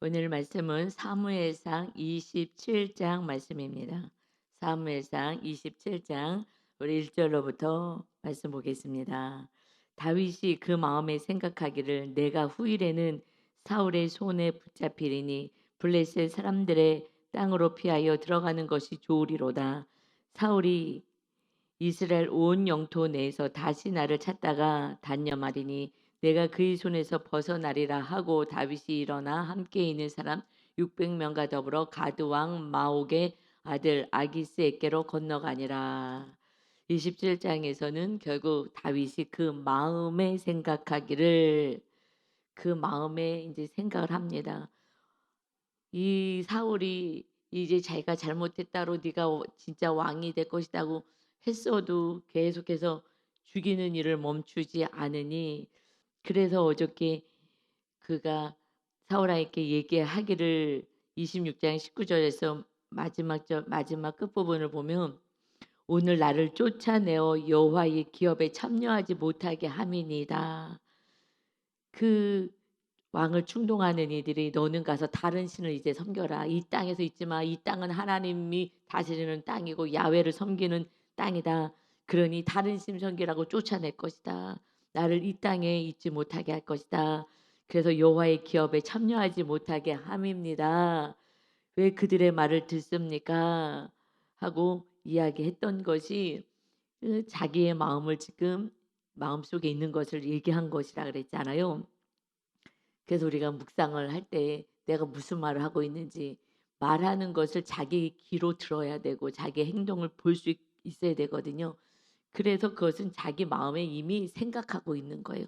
오늘 말씀은 사무엘상 27장 말씀입니다. 사무엘상 27장 우리 1절로부터 말씀 보겠습니다. 다윗이 그 마음에 생각하기를 내가 후일에는 사울의 손에 붙잡히리니 블레셋 사람들의 땅으로 피하여 들어가는 것이 좋으리로다. 사울이 이스라엘 온 영토 내에서 다시 나를 찾다가 단념하리니 내가 그의 손에서 벗어나리라 하고 다윗이 일어나 함께 있는 사람 600명과 더불어 가드 왕 마옥의 아들 아기스에게로 건너가니라. 27장에서는 결국 다윗이 그 마음에 생각하기를 그 마음에 이제 생각을 합니다. 이 사울이 이제 자기가 잘못했다로 네가 진짜 왕이 될 것이라고 했어도 계속해서 죽이는 일을 멈추지 않으니 그래서 어저께 그가 사울에게 얘기하기를 26장 19절에서 마지막 끝부분을 보면 오늘 나를 쫓아내어 여호와의 기업에 참여하지 못하게 함이니이다. 그 왕을 충동하는 이들이 너는 가서 다른 신을 이제 섬겨라. 이 땅에서 있지 마. 이 땅은 하나님이 다스리는 땅이고 야훼를 섬기는 땅이다. 그러니 다른 신 섬기라고 쫓아낼 것이다. 나를 이 땅에 있지 못하게 할 것이다. 그래서 여호와의 기업에 참여하지 못하게 함입니다. 왜 그들의 말을 듣습니까? 하고 이야기했던 것이 자기의 마음을 지금 마음속에 있는 것을 얘기한 것이라 그랬잖아요. 그래서 우리가 묵상을 할 때 내가 무슨 말을 하고 있는지 말하는 것을 자기 귀로 들어야 되고 자기 행동을 볼 수 있어야 되거든요. 그래서 그것은 자기 마음에 이미 생각하고 있는 거예요.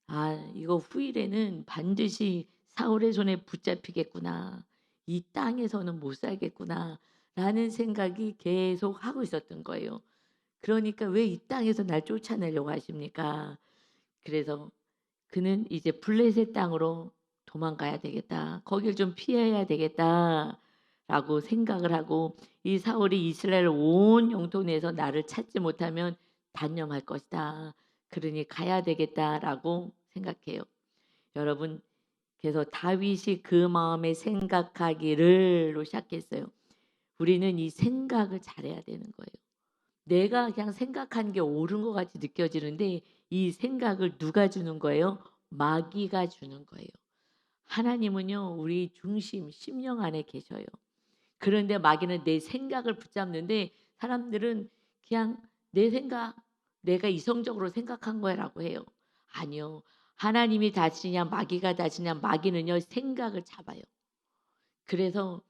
아, 이거 후일에는 반드시 사울의 손에 붙잡히겠구나. 이 땅에서는 못 살겠구나. 라는 생각이 계속 하고 있었던 거예요. 그러니까 왜 이 땅에서 날 쫓아내려고 하십니까? 그래서 그는 이제 블레셋 땅으로 도망가야 되겠다. 거길 좀 피해야 되겠다라고 생각을 하고 이 사울이 이스라엘 온 영토 내에서 나를 찾지 못하면 단념할 것이다. 그러니 가야 되겠다라고 생각해요. 여러분, 그래서 다윗이 그 마음에 생각하기를로 시작했어요. 우리는 이 생각을 잘해야 되는 거예요. 내가 그냥 생각하는 게 옳은 것 같이 느껴지는데 이 생각을 누가 주는 거예요? 마귀가 주는 거예요. 하나님은요, 우리 중심, 심령 안에 계셔요. 그런데 마귀는 내 생각을 붙잡는데 사람들은 그냥 내 생각, 내가 이성적으로 생각한 거라고 해요. 아니요. 하나님이 다스리냐 마귀가 다스리냐 마귀는요 생각을 잡아요. 그래서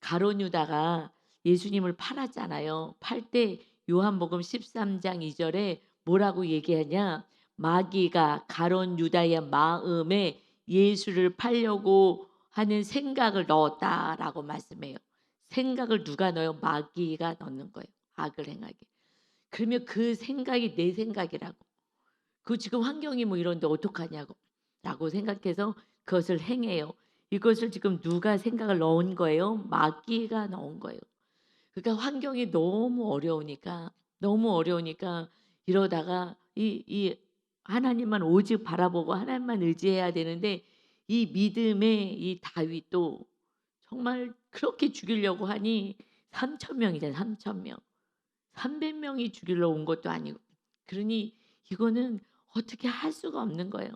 가룟 유다가 예수님을 팔았잖아요. 팔 때 요한복음 13장 2절에 뭐라고 얘기하냐? 마귀가 가룟 유다의 마음에 예수를 팔려고 하는 생각을 넣었다라고 말씀해요. 생각을 누가 넣어요? 마귀가 넣는 거예요. 악을 행하게. 그러면 그 생각이 내 생각이라고. 그 지금 환경이 뭐 이런데 어떡하냐고 라고 생각해서 그것을 행해요. 이것을 지금 누가 생각을 넣은 거예요? 마귀가 넣은 거예요. 그러니까 환경이 너무 어려우니까 이러다가 이 하나님만 오직 바라보고 하나님만 의지해야 되는데 이 믿음의 이 다윗도 정말 그렇게 죽이려고 하니 3천 명이잖아요. 3천 명. 300명이 죽이러 온 것도 아니고. 그러니 이거는 어떻게 할 수가 없는 거예요.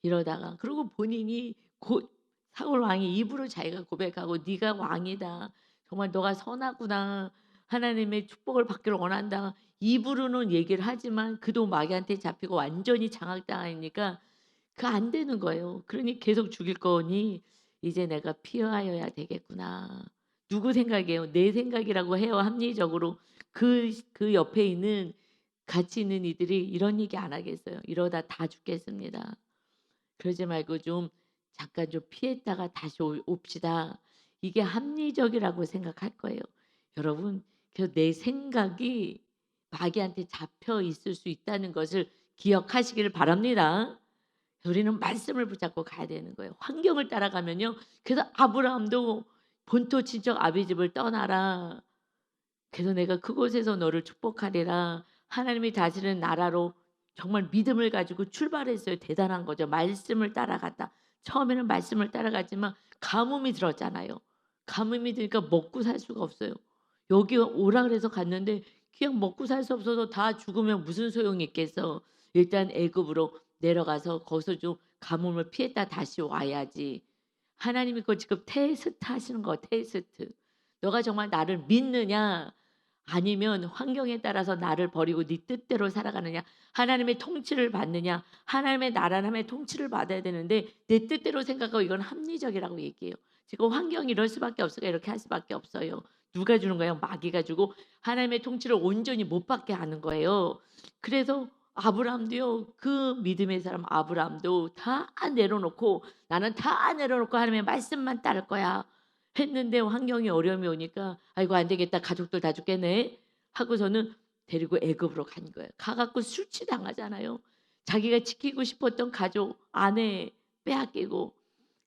이러다가 그리고 본인이 곧 사울 왕이 입으로 자기가 고백하고 네가 왕이다. 정말 너가 선하구나. 하나님의 축복을 받기를 원한다. 입으로는 얘기를 하지만 그도 마귀한테 잡히고 완전히 장악당하니까 그 안 되는 거예요. 그러니 계속 죽일 거니 이제 내가 피하여야 되겠구나. 누구 생각이에요? 내 생각이라고 해요. 합리적으로 그 옆에 있는 같이 있는 이들이 이런 얘기 안 하겠어요. 이러다 다 죽겠습니다. 그러지 말고 좀 잠깐 좀 피했다가 다시 옵시다. 이게 합리적이라고 생각할 거예요. 여러분, 그래서 내 생각이 마귀한테 잡혀 있을 수 있다는 것을 기억하시기를 바랍니다. 우리는 말씀을 붙잡고 가야 되는 거예요. 환경을 따라가면요. 그래서 아브라함도 본토 친척 아비 집을 떠나라. 그래서 내가 그곳에서 너를 축복하리라. 하나님이 다스리는 나라로 정말 믿음을 가지고 출발했어요. 대단한 거죠. 말씀을 따라갔다. 처음에는 말씀을 따라갔지만 가뭄이 들었잖아요. 가뭄이 드니까 먹고 살 수가 없어요. 여기 오라 그래서 갔는데 그냥 먹고 살 수 없어서 다 죽으면 무슨 소용이 있겠어. 일단 애굽으로 내려가서 거기서 좀 가뭄을 피했다 다시 와야지. 하나님이 그걸 지금 테스트 하시는 거 테스트. 너가 정말 나를 믿느냐 아니면 환경에 따라서 나를 버리고 네 뜻대로 살아가느냐. 하나님의 통치를 받느냐. 하나님의 나라 하나님의 통치를 받아야 되는데 내 뜻대로 생각하고 이건 합리적이라고 얘기해요. 지금 환경이 이럴 수밖에 없으니까 이렇게 할 수밖에 없어요. 누가 주는 거예요? 마귀가 주고 하나님의 통치를 온전히 못 받게 하는 거예요. 그래서 아브라함도요. 그 믿음의 사람 아브라함도 다 내려놓고 나는 다 내려놓고 하나님의 말씀만 따를 거야. 했는데 환경이 어려움이 오니까 '아이고 안 되겠다. 가족들 다 죽겠네.' 하고서는 데리고 애굽으로 간 거예요. 가 갖고 수치당하잖아요. 자기가 지키고 싶었던 가족, 아내 빼앗기고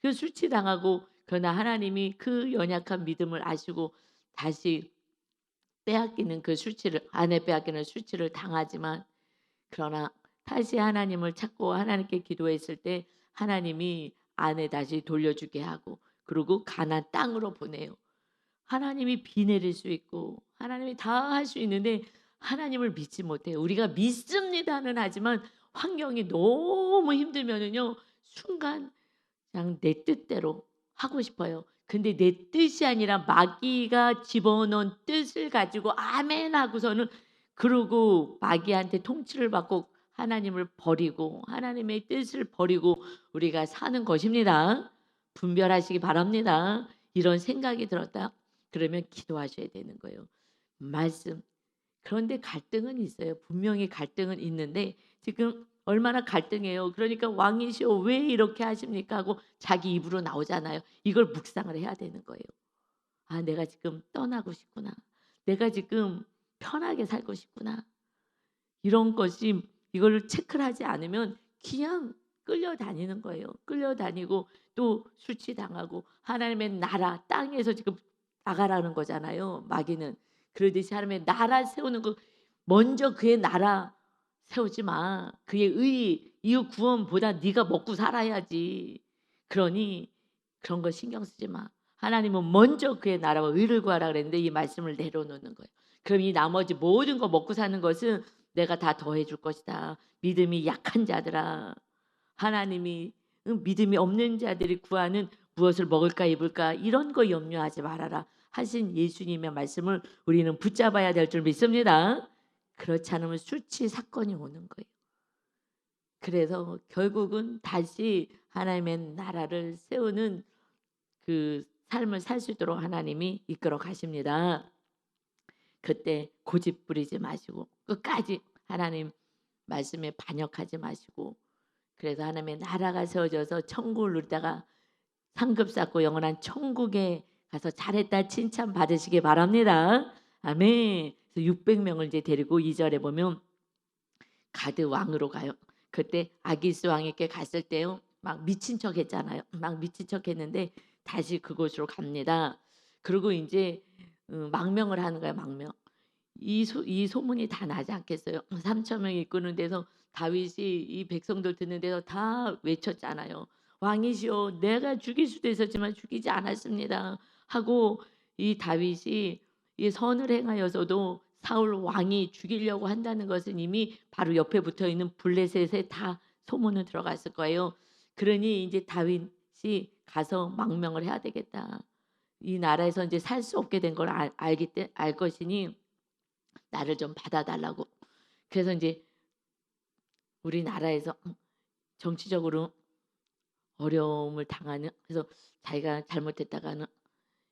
그 수치당하고 그러나 하나님이 그 연약한 믿음을 아시고 다시 빼앗기는 그 수치를 아내 빼앗기는 수치를 당하지만 그러나 다시 하나님을 찾고 하나님께 기도했을 때 하나님이 아내 다시 돌려주게 하고 그리고 가나안 땅으로 보내요. 하나님이 비 내릴 수 있고 하나님이 다 할 수 있는데 하나님을 믿지 못해요. 우리가 믿습니다는 하지만 환경이 너무 힘들면은요. 순간 그냥 내 뜻대로 하고 싶어요. 근데 내 뜻이 아니라 마귀가 집어넣은 뜻을 가지고 아멘 하고서는 그러고 마귀한테 통치를 받고 하나님을 버리고 하나님의 뜻을 버리고 우리가 사는 것입니다. 분별하시기 바랍니다. 이런 생각이 들었다. 그러면 기도하셔야 되는 거예요. 말씀. 그런데 갈등은 있어요. 분명히 갈등은 있는데 지금 얼마나 갈등해요. 그러니까 "왕이시여 왜 이렇게 하십니까?" 하고 자기 입으로 나오잖아요. 이걸 묵상을 해야 되는 거예요. '아 내가 지금 떠나고 싶구나. 내가 지금 편하게 살고 싶구나.' 이런 것이 이거를 체크를 하지 않으면 그냥 끌려다니는 거예요. 끌려다니고 또 수치당하고 하나님의 나라 땅에서 지금 나가라는 거잖아요 마귀는. 그러듯이 하나님의 나라 세우는 거 먼저 그의 나라 세우지 마. 그의 이웃 구원보다 네가 먹고 살아야지. 그러니 그런 거 신경 쓰지 마. 하나님은 먼저 그의 나라와 의를 구하라 그랬는데 이 말씀을 내려놓는 거예요. 그럼 이 나머지 모든 거 먹고 사는 것은 내가 다 더해 줄 것이다. 믿음이 약한 자들아. 하나님이 믿음이 없는 자들이 구하는 무엇을 먹을까 입을까 이런 거 염려하지 말아라 하신 예수님의 말씀을 우리는 붙잡아야 될 줄 믿습니다. 그렇지 않으면 수치 사건이 오는 거예요. 그래서 결국은 다시 하나님의 나라를 세우는 그 삶을 살 수 있도록 하나님이 이끌어 가십니다. 그때 고집 부리지 마시고 끝까지 하나님 말씀에 반역하지 마시고 그래서 하나님의 나라가 세워져서 천국을 누리다가 상급 쌓고 영원한 천국에 가서 잘했다 칭찬 받으시기 바랍니다. 아멘. 그래서 600명을 이제 데리고 2절에 보면 가드 왕으로 가요. 그때 아기스 왕에게 갔을 때요. 막 미친 척 했잖아요. 막 미친 척 했는데 다시 그곳으로 갑니다. 그리고 이제 망명을 하는 거예요, 망명. 이 소문이 다 나지 않겠어요? 3천 명이 이끄는 데서 다윗이 이 백성들 듣는 데서 다 외쳤잖아요. "왕이시여 내가 죽일 수도 있었지만 죽이지 않았습니다." 하고 이 다윗이 이 선을 행하여서도 사울 왕이 죽이려고 한다는 것은 이미 바로 옆에 붙어 있는 블레셋에 다 소문은 들어갔을 거예요. 그러니 이제 다윗이 가서 망명을 해야 되겠다. 이 나라에서 이제 살 수 없게 된 걸 알 것이니 나를 좀 받아 달라고. 그래서 인제 우리나라에서 정치적으로 어려움을 당하는 그래서 자기가 잘못했다가는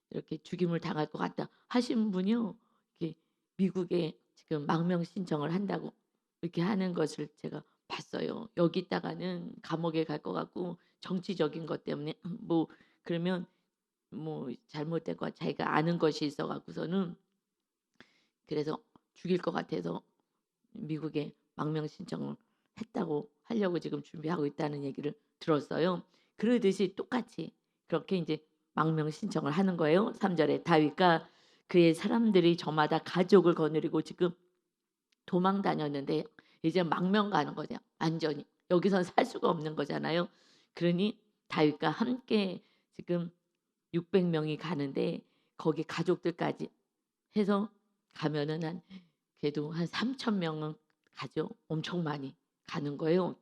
이렇게 죽임을 당할 것 같다 하신 분이요. 이렇게 미국에 지금 망명 신청을 한다고 이렇게 하는 것을 제가 봤어요. 여기 있다가는 감옥에 갈 것 같고 정치적인 것 때문에 뭐 그러면 뭐 잘못된 거 자기가 아는 것이 있어 갖고서는 그래서 죽일 것 같아서 미국에 망명 신청을 했다고 하려고 지금 준비하고 있다는 얘기를 들었어요. 그러듯이 똑같이 그렇게 이제 망명 신청을 하는 거예요. 3 절에 다윗과 그의 사람들이 저마다 가족을 거느리고 지금 도망 다녔는데 이제 망명 가는 거죠. 완전히. 여기선 살 수가 없는 거잖아요. 그러니 다윗과 함께 지금 600 명이 가는데 거기 가족들까지 해서 가면은 한 그래도 한 3천 명은 가죠. 엄청 많이 가는 거예요.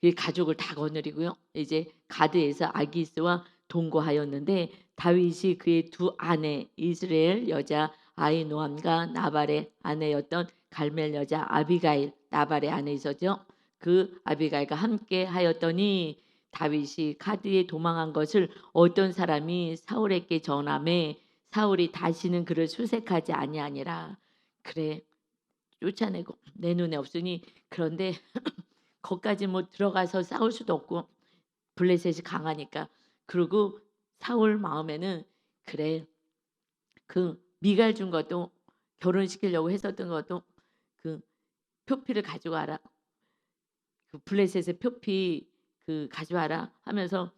이 가족을 다 거느리고요. 이제 가드에서 아기스와 동거하였는데 다윗이 그의 두 아내 이스라엘 여자 아히노암과 나발의 아내였던 갈멜 여자 아비가일 나발의 아내이서죠. 그 아비가일과 함께 하였더니 다윗이 가드에 도망한 것을 어떤 사람이 사울에게 전함에 사울이 다시는 그를 수색하지 아니하니라. 그래 쫓아내고 내 눈에 없으니 그런데 거기까지 뭐 들어가서 싸울 수도 없고 블레셋이 강하니까. 그리고 사울 마음에는 그래 그 미갈 준 것도 결혼시키려고 했었던 것도 그 표피를 가져와라. 그 블레셋의 표피 그 가져와라 하면서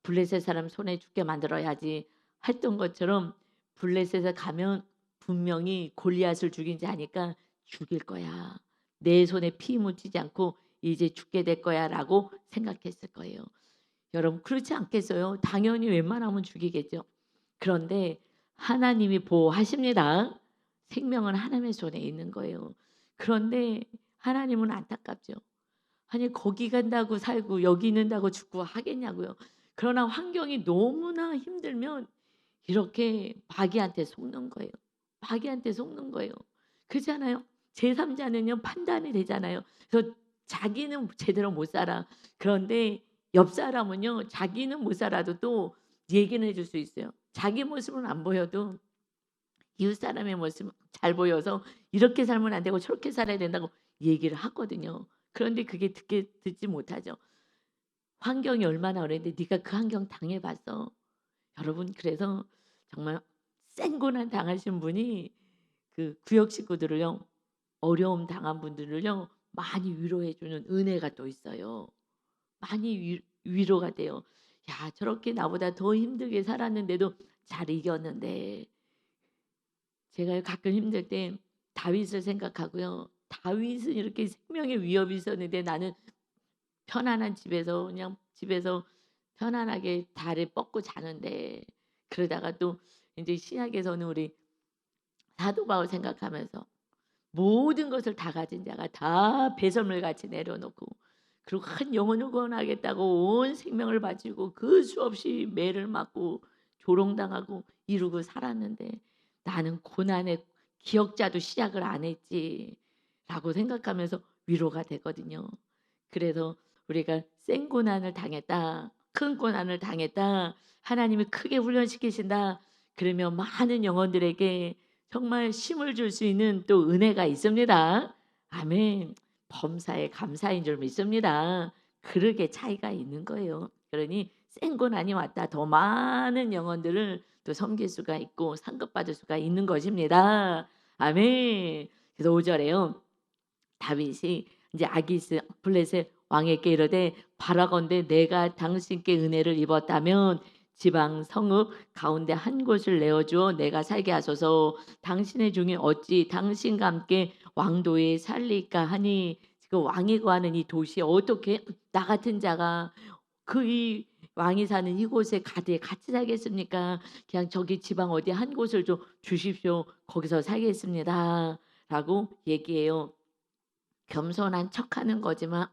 블레셋 사람 손에 죽게 만들어야지 했던 것처럼 블레셋에 가면 분명히 골리앗을 죽인 지 아니까 죽일 거야. 내 손에 피 묻히지 않고 이제 죽게 될 거야라고 생각했을 거예요. 여러분 그렇지 않겠어요? 당연히 웬만하면 죽이겠죠. 그런데 하나님이 보호하십니다. 생명은 하나님의 손에 있는 거예요. 그런데 하나님은 안타깝죠. 아니 거기 간다고 살고 여기 있는다고 죽고 하겠냐고요. 그러나 환경이 너무나 힘들면 이렇게 마귀한테 속는 거예요. 마귀한테 속는 거예요. 그렇잖아요. 제3자는요 판단이 되잖아요. 그래서 자기는 제대로 못 살아. 그런데 옆 사람은요 자기는 못 살아도 또 얘기는 해줄 수 있어요. 자기 모습은 안 보여도 이웃 사람의 모습 잘 보여서 이렇게 살면 안 되고 저렇게 살아야 된다고 얘기를 하거든요. 그런데 그게 듣지 못하죠. 환경이 얼마나 어려운데 네가 그 환경 당해봤어. 여러분 그래서 정말 생고난 당하신 분이 그 구역 식구들을요 어려움 당한 분들을요 많이 위로해 주는 은혜가 또 있어요. 많이 위로가 돼요. 야 저렇게 나보다 더 힘들게 살았는데도 잘 이겼는데 제가 가끔 힘들 때 다윗을 생각하고요. 다윗은 이렇게 생명의 위협이 있었는데 나는 편안한 집에서 그냥 집에서 편안하게 다리 뻗고 자는데 그러다가 또 이제 신약에서는 우리 사도 바울 생각하면서 모든 것을 다 가진 자가 다 배설물 같이 내려놓고 그리고 한 영혼을 구원하겠다고 온 생명을 바치고 그 수없이 매를 맞고 조롱당하고 이루고 살았는데 나는 고난의 기억자도 시작을 안 했지라고 생각하면서 위로가 되거든요. 그래서 우리가 센 고난을 당했다, 큰 고난을 당했다, 하나님이 크게 훈련시키신다. 그러면 많은 영혼들에게 정말 힘을 줄 수 있는 또 은혜가 있습니다. 아멘. 범사에 감사인 줄 믿습니다. 그러게 차이가 있는 거예요. 그러니 센 고난이 왔다. 더 많은 영혼들을 또 섬길 수가 있고 상급받을 수가 있는 것입니다. 아멘. 그래서 5절에요. 다윗이 이제 아기스 블레셋 왕에게 이르되 바라건대 내가 당신께 은혜를 입었다면 지방 성읍 가운데 한 곳을 내어 주어 내가 살게 하소서. 당신의 종이 어찌 당신과 함께 왕도에 살리까 하니. 지금 왕이 거하는 이 도시에 어떻게 나 같은 자가 그 이 왕이 사는 이곳에 가드에 같이 살겠습니까? 그냥 저기 지방 어디 한 곳을 좀 주십시오. 거기서 살겠습니다.라고 얘기해요. 겸손한 척하는 거지만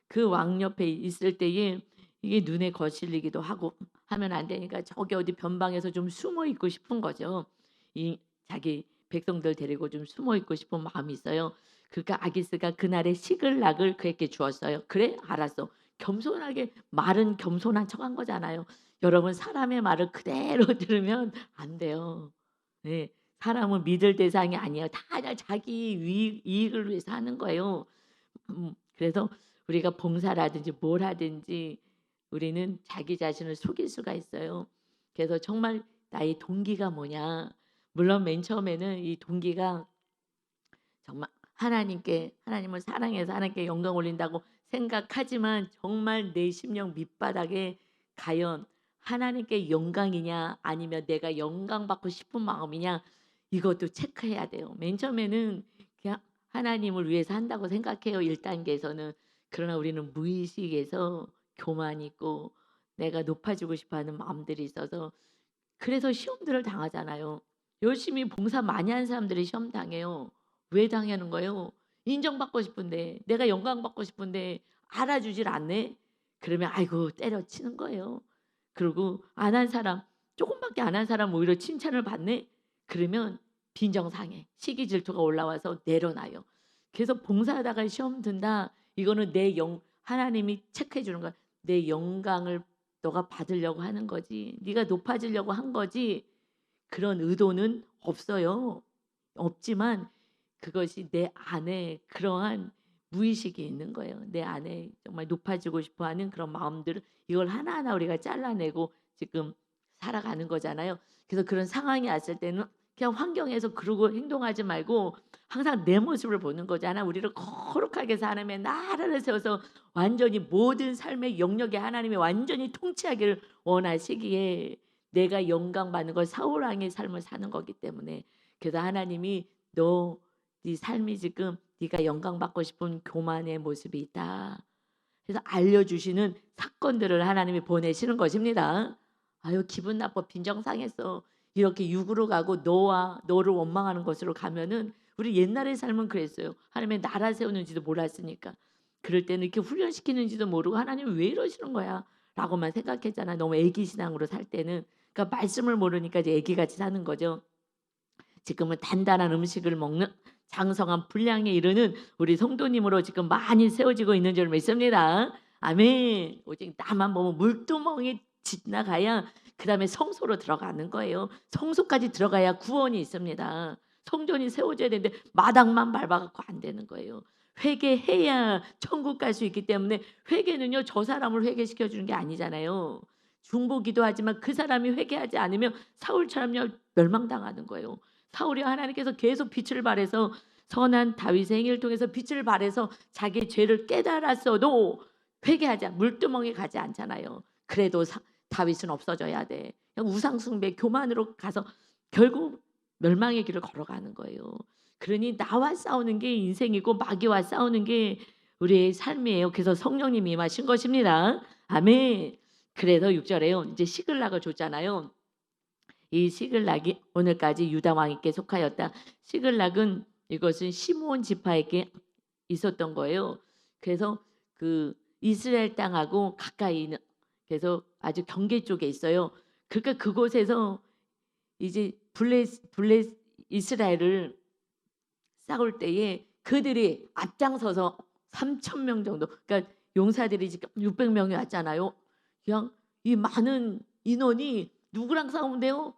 그 왕 옆에 있을 때에 이게 눈에 거슬리기도 하고 하면 안 되니까 저기 어디 변방에서 좀 숨어 있고 싶은 거죠. 이 자기 백성들 데리고 좀 숨어 있고 싶은 마음이 있어요. 그러니까 아기스가 그날의 시글락을 그에게 주었어요. 그래 알았어. 겸손하게 말은 겸손한 척한 거잖아요. 여러분 사람의 말을 그대로 들으면 안 돼요. 네. 사람은 믿을 대상이 아니에요. 다 그냥 자기 이익을 위해서 하는 거예요. 그래서 우리가 봉사라든지 뭘 하든지 우리는 자기 자신을 속일 수가 있어요. 그래서 정말 나의 동기가 뭐냐. 물론 맨 처음에는 이 동기가 정말 하나님을 사랑해서 하나님께 영광 올린다고 생각하지만 정말 내 심령 밑바닥에 과연 하나님께 영광이냐 아니면 내가 영광 받고 싶은 마음이냐 이것도 체크해야 돼요. 맨 처음에는 그냥 하나님을 위해서 한다고 생각해요. 1단계에서는. 그러나 우리는 무의식에서 교만 있고 내가 높아지고 싶어 하는 마음들이 있어서 그래서 시험들을 당하잖아요. 열심히 봉사 많이 하는 사람들이 시험 당해요. 왜 당하는 거예요? 인정받고 싶은데 내가 영광받고 싶은데 알아주질 않네. 그러면 아이고 때려치는 거예요. 그리고 안 한 사람 조금밖에 안 한 사람 오히려 칭찬을 받네. 그러면 빈정상해. 시기 질투가 올라와서 내려놔요. 그래서 봉사하다가 시험 든다. 이거는 내 하나님이 체크해 주는 거야. 내 영광을 너가 받으려고 하는 거지. 네가 높아지려고 한 거지. 그런 의도는 없어요. 없지만 그것이 내 안에 그러한 무의식이 있는 거예요. 내 안에 정말 높아지고 싶어 하는 그런 마음들을 이걸 하나하나 우리가 잘라내고 지금 살아가는 거잖아요. 그래서 그런 상황이 왔을 때는 그냥 환경에서 그러고 행동하지 말고 항상 내 모습을 보는 거잖아. 우리를 거룩하게 해서 하나님의 나라를 세워서 완전히 모든 삶의 영역에 하나님이 완전히 통치하기를 원하시기에 내가 영광 받는 걸 사울 왕의 삶을 사는 거기 때문에 그래서 하나님이 너 네 삶이 지금 네가 영광 받고 싶은 교만의 모습이 있다. 그래서 알려주시는 사건들을 하나님이 보내시는 것입니다. 아유 기분 나빠 빈정상했어. 이렇게 육으로 가고 너와 너를 원망하는 것으로 가면은 우리 옛날의 삶은 그랬어요. 하나님의 나라 세우는지도 몰랐으니까. 그럴 때는 이렇게 훈련시키는지도 모르고 하나님 왜 이러시는 거야? 라고만 생각했잖아. 너무 애기 신앙으로 살 때는. 그러니까 말씀을 모르니까 이제 애기같이 사는 거죠. 지금은 단단한 음식을 먹는 장성한 분량에 이르는 우리 성도님으로 지금 많이 세워지고 있는 줄 믿습니다. 아멘. 오직 나만 보면 물두멍이 지나가야 그다음에 성소로 들어가는 거예요. 성소까지 들어가야 구원이 있습니다. 성전이 세워져야 되는데 마당만 밟아갖고 안 되는 거예요. 회개해야 천국 갈 수 있기 때문에 회개는요 저 사람을 회개시켜 주는 게 아니잖아요. 중보기도 하지만 그 사람이 회개하지 않으면 사울처럼요 멸망당하는 거예요. 사울이 하나님께서 계속 빛을 발해서 선한 다윗의 행위를 통해서 빛을 발해서 자기의 죄를 깨달았어도 회개하지 물두멍에 가지 않잖아요. 그래도 다윗은 없어져야 돼. 그냥 우상숭배 교만으로 가서 결국 멸망의 길을 걸어가는 거예요. 그러니 나와 싸우는 게 인생이고 마귀와 싸우는 게 우리의 삶이에요. 그래서 성령님이 임하신 것입니다. 아멘. 그래서 6절에요. 이제 시글락을 줬잖아요. 이 시글락이 오늘까지 유다 왕에게 속하였다. 시글락은 이것은 시므온 지파에게 있었던 거예요. 그래서 그 이스라엘 땅하고 가까이 있는 그래서 아주 경계 쪽에 있어요. 그러니까 그곳에서 이제 블레 이스라엘을 싸울 때에 그들이 앞장서서 3천 명 정도 그러니까 용사들이 지금 600명이 왔잖아요. 그냥 이 많은 인원이 누구랑 싸우면 돼요?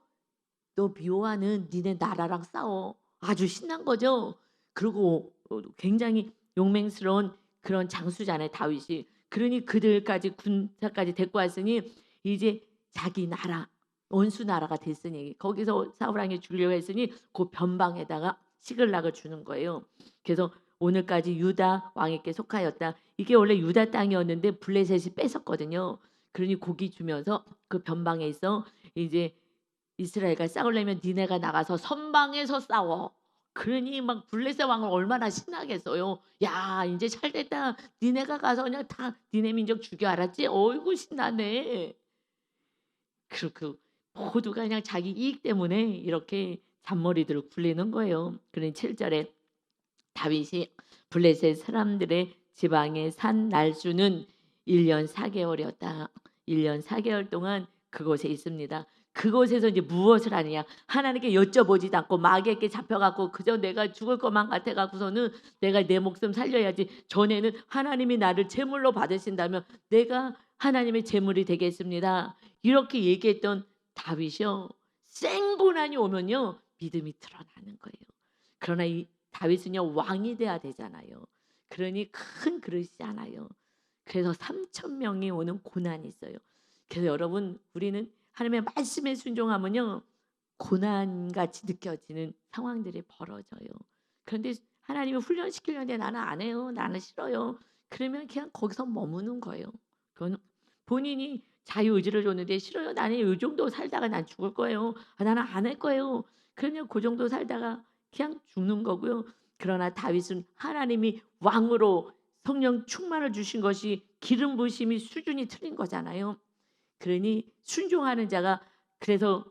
너 미워하는 니네 나라랑 싸워. 아주 신난 거죠. 그리고 굉장히 용맹스러운 그런 장수잖아요 다윗이. 그러니 그들까지 군사까지 데리고 왔으니 이제 자기 나라 원수 나라가 됐으니 거기서 사울왕이 죽이려고 했으니 그 변방에다가 시글락을 주는 거예요. 그래서 오늘까지 유다 왕에게 속하였다. 이게 원래 유다 땅이었는데 블레셋이 뺏었거든요. 그러니 고기 주면서 그 변방에 있어 이제 이스라엘과 싸우려면 니네가 나가서 선방에서 싸워. 그러니 막 블레셋 왕을 얼마나 신나겠어요. 야 이제 잘됐다. 니네가 가서 그냥 다 니네 민족 죽여 알았지? 어이구 신나네. 그리고 모두가 그냥 자기 이익 때문에 이렇게 잔머리들을 굴리는 거예요. 그러니 7절에 다윗이 블레셋 사람들의 지방에 산 날수는 1년 4개월이었다. 1년 4개월 동안 그곳에 있습니다. 그곳에서 이제 무엇을 하느냐 하나님께 여쭤보지도 않고 마귀에게 잡혀갖고 그저 내가 죽을 것만 같아갖고서는 내가 내 목숨 살려야지. 전에는 하나님이 나를 제물로 받으신다면 내가 하나님의 제물이 되겠습니다. 이렇게 얘기했던 다윗이요 생고난이 오면요 믿음이 드러나는 거예요. 그러나 이 다윗은요 왕이 돼야 되잖아요. 그러니 큰 그릇이 않아요. 그래서 3천 명이 오는 고난이 있어요. 그래서 여러분 우리는 하나님의 말씀에 순종하면요 고난같이 느껴지는 상황들이 벌어져요. 그런데 하나님이 훈련시키려는데 나는 안 해요. 나는 싫어요. 그러면 그냥 거기서 머무는 거예요. 그건 본인이 자유의지를 줬는데 싫어요. 나는 이 정도 살다가 난 죽을 거예요. 나는 안 할 거예요. 그러면 그 정도 살다가 그냥 죽는 거고요. 그러나 다윗은 하나님이 왕으로 성령 충만을 주신 것이 기름 부으심이 수준이 틀린 거잖아요. 그러니 순종하는 자가 그래서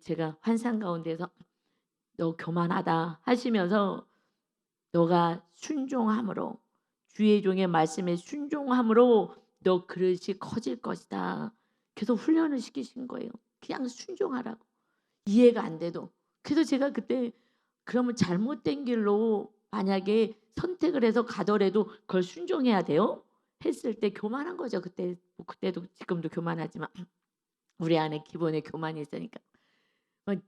제가 환상 가운데서 "너 교만하다." 하시면서 "너가 순종함으로 주의 종의 말씀에 순종함으로 너 그릇이 커질 것이다." 계속 훈련을 시키신 거예요. 그냥 순종하라고. 이해가 안 돼도. 그래서 제가 그때 그러면 잘못된 길로 만약에 선택을 해서 가더라도 그걸 순종해야 돼요? 했을 때 교만한 거죠. 그때 뭐 그때도 지금도 교만하지만 우리 안에 기본에 교만이 있으니까.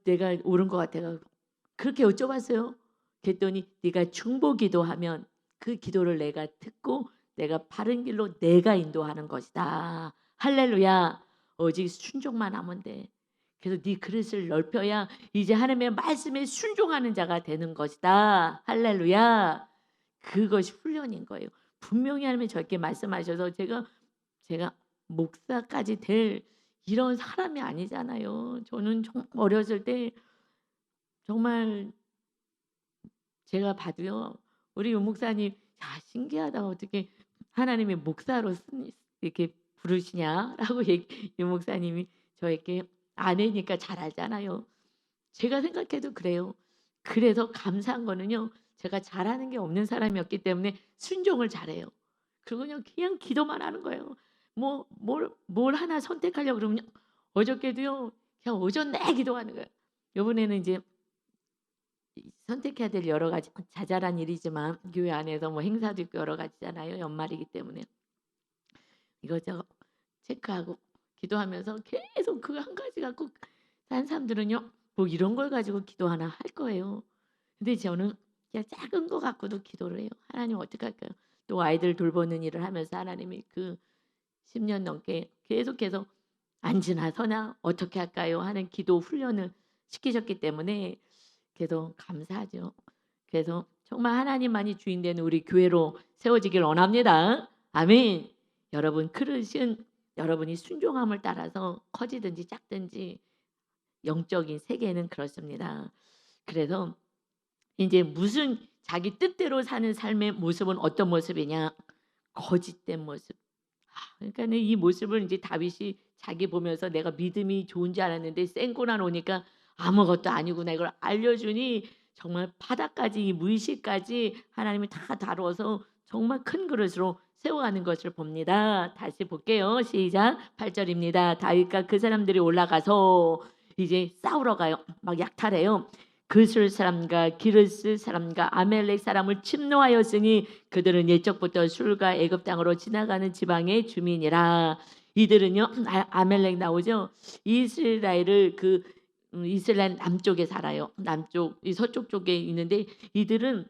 내가 옳은 것 같아 갖고 그렇게 여쭤봤어요. 그랬더니 "네가 중보 기도하면 그 기도를 내가 듣고 내가 바른 길로 내가 인도하는 것이다. 할렐루야. 오직 순종만 하면 돼. 그래서 네 그릇을 넓혀야 이제 하나님의 말씀에 순종하는 자가 되는 것이다. 할렐루야." 그것이 훈련인 거예요. 분명히 하나님이 저에게 말씀하셔서 제가 목사까지 될 이런 사람이 아니잖아요. 저는 어렸을 때 정말 제가 봐도요. 우리 유 목사님 "야 신기하다. 어떻게 하나님이 목사로 이렇게 부르시냐?"라고 유 목사님이 저에게 아내니까 잘 알잖아요. 제가 생각해도 그래요. 그래서 감사한 거는요. 제가 잘하는 게 없는 사람이었기 때문에 순종을 잘해요. 그리고 그냥 기도만 하는 거예요. 뭐 뭘 하나 선택하려고 그러면요. 어저께도요. 그냥 오전 내 기도하는 거예요. 요번에는 이제 선택해야 될 여러 가지 자잘한 일이지만 교회 안에서 뭐 행사도 있고 여러 가지잖아요. 연말이기 때문에. 이것저것 체크하고 기도하면서 계속 그 한 가지 갖고 다른 사람들은요. 뭐 이런 걸 가지고 기도하나 할 거예요. 근데 저는 그냥 작은 거 갖고도 기도를 해요. 하나님 어떡할까요? 또 아이들 돌보는 일을 하면서 하나님이 그 10년 넘게 계속해서 앉으나 서나 어떻게 할까요? 하는 기도 훈련을 시키셨기 때문에 계속 감사하죠. 그래서 정말 하나님만이 주인 되는 우리 교회로 세워지길 원합니다. 아멘. 여러분 그릇은 여러분이 순종함을 따라서 커지든지 작든지 영적인 세계는 그렇습니다. 그래서 이제 무슨 자기 뜻대로 사는 삶의 모습은 어떤 모습이냐? 거짓된 모습. 그러니까는 이 모습을 이제 다윗이 자기 보면서 내가 믿음이 좋은 줄 알았는데 생고난 오니까 아무것도 아니구나 이걸 알려주니 정말 바닥까지 이 무의식까지 하나님이 다 다루어서 정말 큰 그릇으로 세워가는 것을 봅니다. 다시 볼게요. 시작. 8절입니다. 다윗과 그 사람들이 올라가서 이제 싸우러 가요. 막 약탈해요. 그술 사람과 기르스 사람과 아멜렉 사람을 침노하였으니 그들은 옛적부터 술과 애굽 땅으로 지나가는 지방의 주민이라. 이들은요 아멜렉 나오죠. 이스라엘을 이스라엘 남쪽에 살아요. 남쪽 이 서쪽 쪽에 있는데 이들은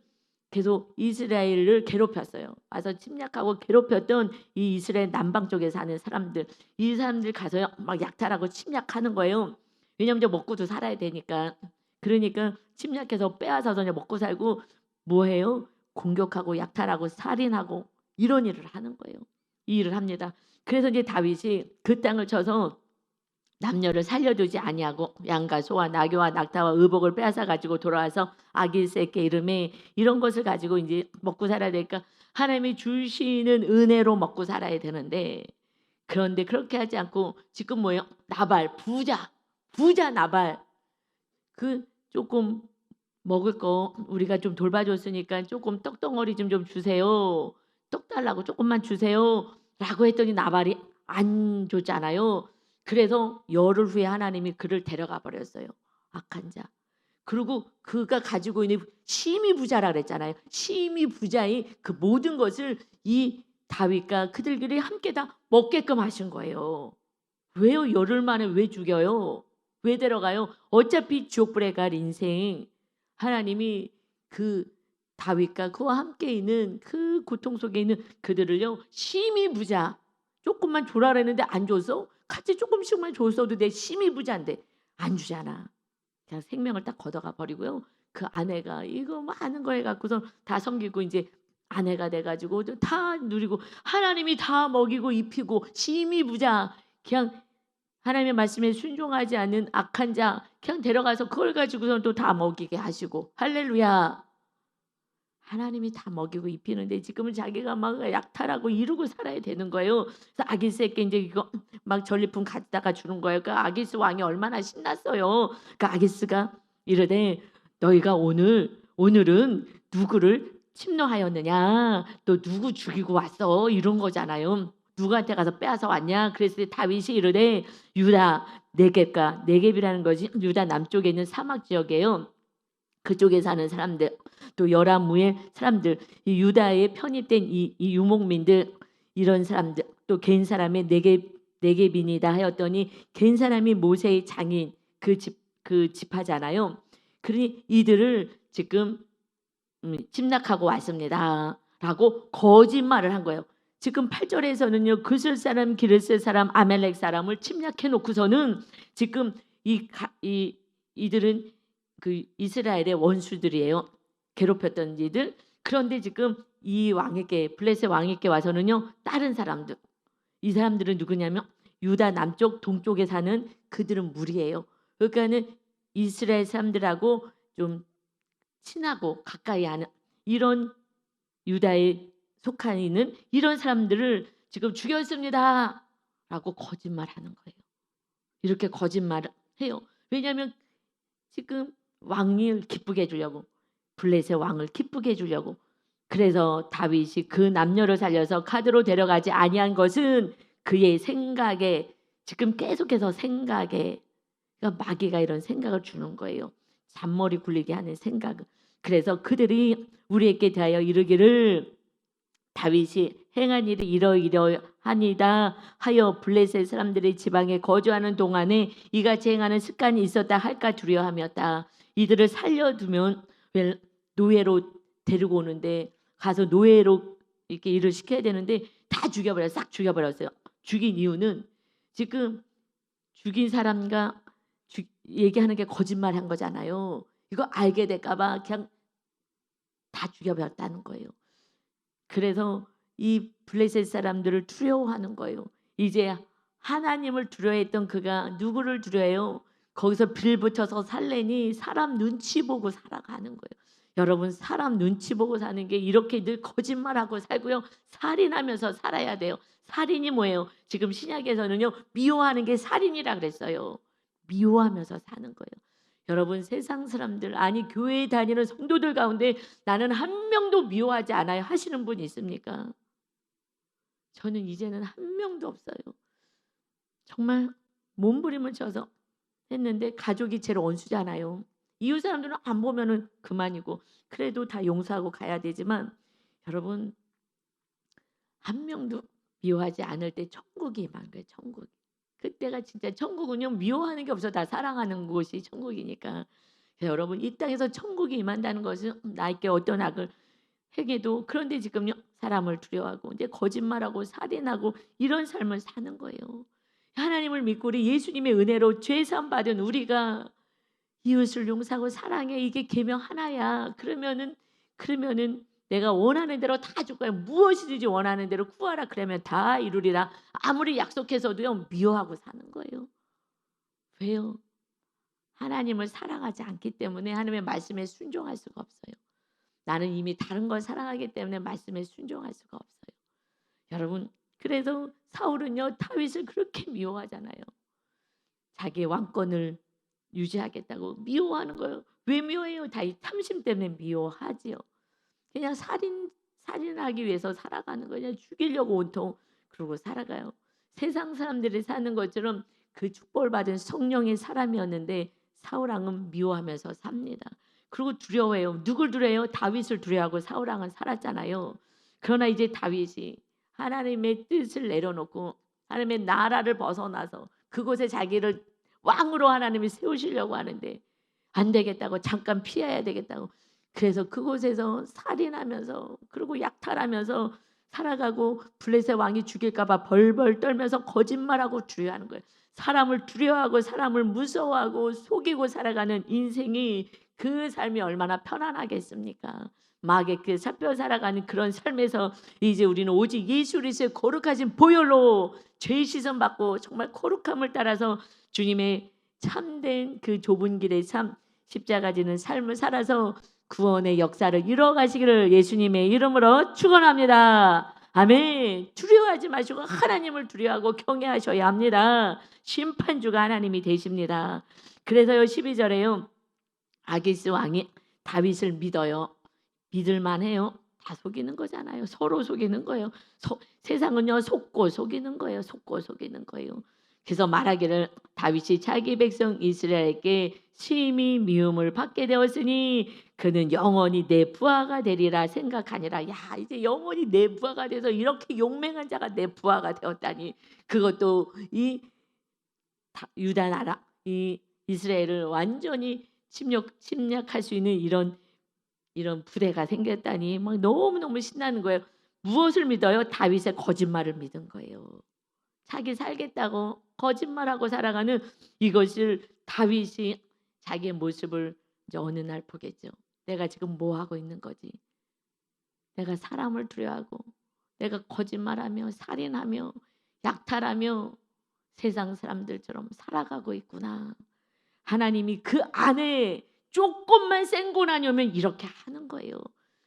계속 이스라엘을 괴롭혔어요. 와서 침략하고 괴롭혔던 이 이스라엘 남방 쪽에 사는 사람들, 이 사람들 가서 막 약탈하고 침략하는 거예요. 왜냐하면 이제 먹고도 살아야 되니까. 그러니까 침략해서 빼앗아서 이제 먹고 살고 뭐해요? 공격하고 약탈하고 살인하고 이런 일을 하는 거예요. 이 일을 합니다. 그래서 이제 다윗이 그 땅을 쳐서 남녀를 살려두지 아니하고 양과 소와 나귀와 낙타와 의복을 빼앗아 가지고 돌아와서 아기새끼 이름에 이런 것을 가지고 이제 먹고 살아야 되니까 하나님이 주시는 은혜로 먹고 살아야 되는데 그런데 그렇게 하지 않고 지금 뭐예요? 나발 부자 나발 조금 먹을 거 우리가 좀 돌봐줬으니까 조금 떡덩어리 좀 주세요. 떡 달라고 조금만 주세요라고 했더니 나발이 안 줬잖아요. 그래서 열흘 후에 하나님이 그를 데려가 버렸어요. 악한 자. 그리고 그가 가지고 있는 심히 부자라 그랬잖아요. 심히 부자의 그 모든 것을 이 다윗과 그들끼리 함께 다 먹게끔 하신 거예요. 왜요? 열흘 만에 왜 죽여요? 왜 데려가요? 어차피 지옥불에 갈 인생 하나님이 그 다윗과 그와 함께 있는 그 고통 속에 있는 그들을요 심히 부자 조금만 줘라 그랬는데 안 줘서 같이 조금씩만 줬어도 돼 심히 부자인데 안 주잖아. 그냥 생명을 딱 걷어가 버리고요. 그 아내가 이거 많은 거 해갖고서 다 섬기고 이제 아내가 돼가지고 다 누리고 하나님이 다 먹이고 입히고 심히 부자 그냥 하나님의 말씀에 순종하지 않는 악한 자 그냥 데려가서 그걸 가지고선 또 다 먹이게 하시고 할렐루야. 하나님이 다 먹이고 입히는데 지금은 자기가 막 약탈하고 이루고 살아야 되는 거예요. 그래서 아기스에게 이제 이거 막 전리품 갖다가 주는 거예요. 그 아기스 왕이 얼마나 신났어요. 그 아기스가 이르되 너희가 오늘은 누구를 침노하였느냐? 또 누구 죽이고 왔어? 이런 거잖아요. 누구한테 가서 빼앗아 왔냐? 그랬을 때 다윗이 이르되 유다 네겝과 네겝이라는 것이 유다 남쪽에 있는 사막 지역이에요. 그쪽에 사는 사람들 또 여라무의 사람들 이 유다에 편입된 이 유목민들 이런 사람들 또 갠 사람의 네겝인이다 하였더니 갠 사람이 모세의 장인 그 지파잖아요. 그러니 이들을 지금 침략하고 왔습니다. 라고 거짓말을 한 거예요. 지금 8절에서는요. 그슬 사람 기르스 사람 아멜렉 사람을 침략해 놓고서는 지금 이들은 그 이스라엘의 원수들이에요. 괴롭혔던 이들. 그런데 지금 이 왕에게 블레셋 왕에게 와서는요. 다른 사람들. 이 사람들은 누구냐면 유다 남쪽 동쪽에 사는 그들은 무리예요. 그러니까는 이스라엘 사람들하고 좀 친하고 가까이 하는 이런 유다에 속한 있는 이런 사람들을 지금 죽였습니다. 라고 거짓말하는 거예요. 이렇게 거짓말을 해요. 왜냐하면 지금 왕을 기쁘게 해주려고 블레셋 왕을 기쁘게 해주려고 그래서 다윗이 그 남녀를 살려서 카드로 데려가지 아니한 것은 그의 생각에 지금 계속해서 생각에 그러니까 마귀가 이런 생각을 주는 거예요. 잔머리 굴리게 하는 생각을. 그래서 그들이 우리에게 대하여 이르기를 다윗이 행한 일이 이러이러하니다 하여 블레셋 사람들의 지방에 거주하는 동안에 이같이 행하는 습관이 있었다 할까 두려워하였다. 이들을 살려두면 노예로 데리고 오는데 가서 노예로 이렇게 일을 시켜야 되는데 다 죽여버려요. 싹 죽여버렸어요. 죽인 이유는 지금 죽인 사람과 얘기하는 게 거짓말한 거잖아요. 이거 알게 될까봐 그냥 다 죽여버렸다는 거예요. 그래서 이 블레셋 사람들을 두려워하는 거예요. 이제 하나님을 두려워했던 그가 누구를 두려워해요? 거기서 빌붙어서 살래니 사람 눈치 보고 살아가는 거예요. 여러분 사람 눈치 보고 사는 게 이렇게 늘 거짓말하고 살고요. 살인하면서 살아야 돼요. 살인이 뭐예요? 지금 신약에서는요. 미워하는 게 살인이라 그랬어요. 미워하면서 사는 거예요. 여러분 세상 사람들 아니 교회에 다니는 성도들 가운데 나는 한 명도 미워하지 않아요 하시는 분 있습니까? 저는 이제는 한 명도 없어요. 정말 몸부림을 쳐서 했는데 가족이 제일 원수잖아요. 이웃 사람들은 안 보면은 그만이고 그래도 다 용서하고 가야 되지만 여러분 한 명도 미워하지 않을 때 천국이 임한 거예요. 천국이. 그때가 진짜 천국은요. 미워하는 게 없어 다 사랑하는 곳이 천국이니까. 여러분 이 땅에서 천국이 임한다는 것은 나에게 어떤 악을 행해도 그런데 지금요. 사람을 두려워하고 이제 거짓말하고 살인하고 이런 삶을 사는 거예요. 하나님을 믿고 우리 예수님의 은혜로 죄 사함 받은 우리가 이웃을 용서하고 사랑해 이게 계명 하나야. 그러면은 내가 원하는 대로 다 줄 거야. 무엇이든지 원하는 대로 구하라 그러면 다 이루리라. 아무리 약속해서도요 미워하고 사는 거예요. 왜요? 하나님을 사랑하지 않기 때문에 하나님의 말씀에 순종할 수가 없어요. 나는 이미 다른 걸 사랑하기 때문에 말씀에 순종할 수가 없어요. 여러분 그래서 사울은요 다윗을 그렇게 미워하잖아요. 자기의 왕권을 유지하겠다고 미워하는 거예요. 왜 미워해요? 다윗 탐심 때문에 미워하지요. 그냥 살인하기 위해서 살아가는 거예요. 그냥 죽이려고 온통 그러고 살아가요. 세상 사람들이 사는 것처럼 그 축복을 받은 성령의 사람이었는데 사울 왕은 미워하면서 삽니다. 그리고 두려워해요. 누굴 두려워해요? 다윗을 두려워하고 사울 왕은 살았잖아요. 그러나 이제 다윗이 하나님의 뜻을 내려놓고 하나님의 나라를 벗어나서 그곳에 자기를 왕으로 하나님이 세우시려고 하는데 안 되겠다고 잠깐 피해야 되겠다고 그래서 그곳에서 살인하면서 그리고 약탈하면서 살아가고 블레셋 왕이 죽일까 봐 벌벌 떨면서 거짓말하고 두려워하는 거예요. 사람을 두려워하고 사람을 무서워하고 속이고 살아가는 인생이 그 삶이 얼마나 편안하겠습니까? 마귀에게 잡혀 살아가는 그런 삶에서 이제 우리는 오직 예수 그리스도의 거룩하신 보혈로 죄 씻음 받고 정말 거룩함을 따라서 주님의 참된 그 좁은 길의 삶 십자가 지는 삶을 살아서 구원의 역사를 이뤄가시기를 예수님의 이름으로 축원합니다. 아멘. 두려워하지 마시고 하나님을 두려워하고 경외하셔야 합니다. 심판주가 하나님이 되십니다. 그래서요 12절에요 아기스 왕이 다윗을 믿어요. 믿을만해요. 다 속이는 거잖아요. 서로 속이는 거예요. 세상은요 속고 속이는 거예요. 속고 속이는 거예요. 그래서 말하기를 다윗이 자기 백성 이스라엘에게 심히 미움을 받게 되었으니 그는 영원히 내 부하가 되리라 생각하니라. 야 이제 영원히 내 부하가 돼서 이렇게 용맹한 자가 내 부하가 되었다니. 그것도 이 유다 나라 이 이스라엘을 완전히 침략할 수 있는 이런 부대가 생겼다니 막 너무너무 신나는 거예요. 무엇을 믿어요? 다윗의 거짓말을 믿은 거예요. 자기 살겠다고 거짓말하고 살아가는 이것을 다윗이 자기의 모습을 이제 어느 날 보겠죠. 내가 지금 뭐 하고 있는 거지? 내가 사람을 두려워하고 내가 거짓말하며 살인하며 약탈하며 세상 사람들처럼 살아가고 있구나. 하나님이 그 안에 조금만 센 고난이오면 이렇게 하는 거예요.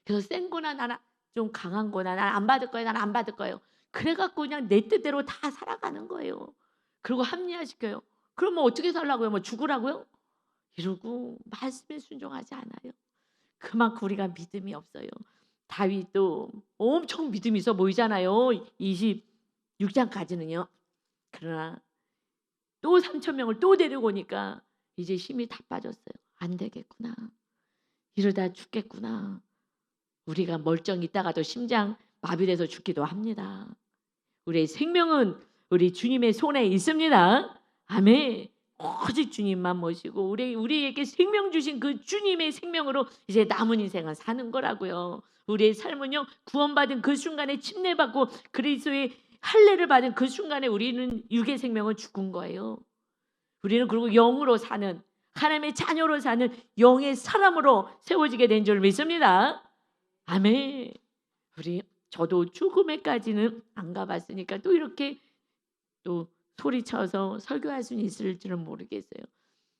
그래서 센 고난 나는 좀 강한 고난 난 안 받을 거예요. 난 안 받을 거예요. 그래갖고 그냥 내 뜻대로 다 살아가는 거예요. 그리고 합리화시켜요. 그러면 어떻게 살라고요? 뭐 죽으라고요? 이러고 말씀에 순종하지 않아요. 그만큼 우리가 믿음이 없어요. 다윗도 엄청 믿음이 있어 보이잖아요. 26장까지는요. 그러나 또 3,000명을 또 데리고 오니까 이제 힘이 다 빠졌어요. 안 되겠구나. 이러다 죽겠구나. 우리가 멀쩡히 있다가도 심장 마비돼서 죽기도 합니다. 우리의 생명은 우리 주님의 손에 있습니다. 아멘. 오직 주님만 모시고 우리에게 생명 주신 그 주님의 생명으로 이제 남은 인생은 사는 거라고요. 우리의 삶은요 구원받은 그 순간에 침례받고 그리스도의 할례를 받은 그 순간에 우리는 육의 생명은 죽은 거예요. 우리는 그리고 영으로 사는 하나님의 자녀로 사는 영의 사람으로 세워지게 된 줄 믿습니다. 아멘. 저도 죽음에까지는 안 가봤으니까 또 이렇게 또 소리쳐서 설교할 수 있을 줄은 모르겠어요.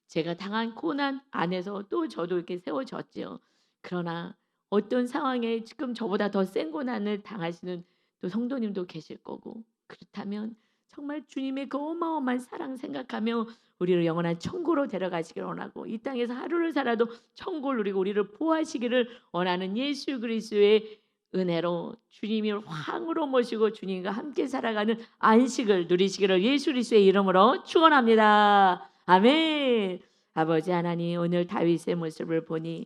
제가 당한 고난 안에서 또 저도 이렇게 세워졌죠. 그러나 어떤 상황에 지금 저보다 더 센 고난을 당하시는 또 성도님도 계실 거고 그렇다면 정말 주님의 그 어마어마한 사랑 생각하며 우리를 영원한 천국으로 데려가시기를 원하고 이 땅에서 하루를 살아도 천국을 누리고 우리를 보호하시기를 원하는 예수 그리스도의 은혜로 주님을 황으로 모시고 주님과 함께 살아가는 안식을 누리시기를 예수 그리스도의 이름으로 축원합니다. 아멘. 아버지 하나님 오늘 다윗의 모습을 보니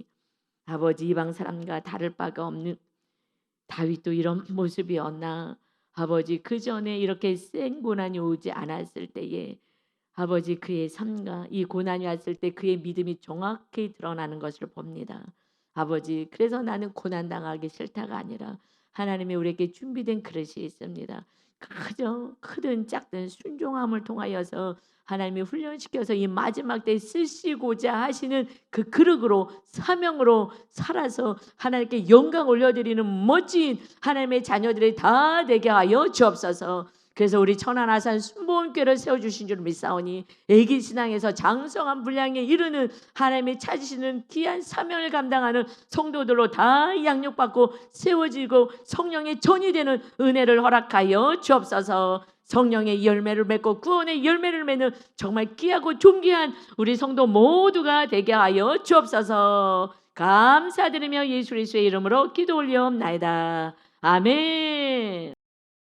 아버지 이방 사람과 다를 바가 없는 다윗도 이런 모습이었나. 아버지 그 전에 이렇게 센 고난이 오지 않았을 때에 아버지 그의 삶과 이 고난이 왔을 때 그의 믿음이 정확히 드러나는 것을 봅니다. 아버지 그래서 나는 고난당하기 싫다가 아니라 하나님이 우리에게 준비된 그릇이 있습니다. 그저 크든 작든 순종함을 통하여서 하나님이 훈련시켜서 이 마지막 때에 쓰시고자 하시는 그 그릇으로 사명으로 살아서 하나님께 영광 올려드리는 멋진 하나님의 자녀들이 다 되게 하여 주옵소서. 그래서 우리 천안아산 순복음교회를 세워주신 줄 믿사오니 애기신앙에서 장성한 분량에 이르는 하나님이 찾으시는 귀한 사명을 감당하는 성도들로 다 양육받고 세워지고 성령의 전이 되는 은혜를 허락하여 주옵소서. 성령의 열매를 맺고 구원의 열매를 맺는 정말 귀하고 존귀한 우리 성도 모두가 되게 하여 주옵소서. 감사드리며 예수 그리스도의 이름으로 기도 올리옵나이다. 아멘.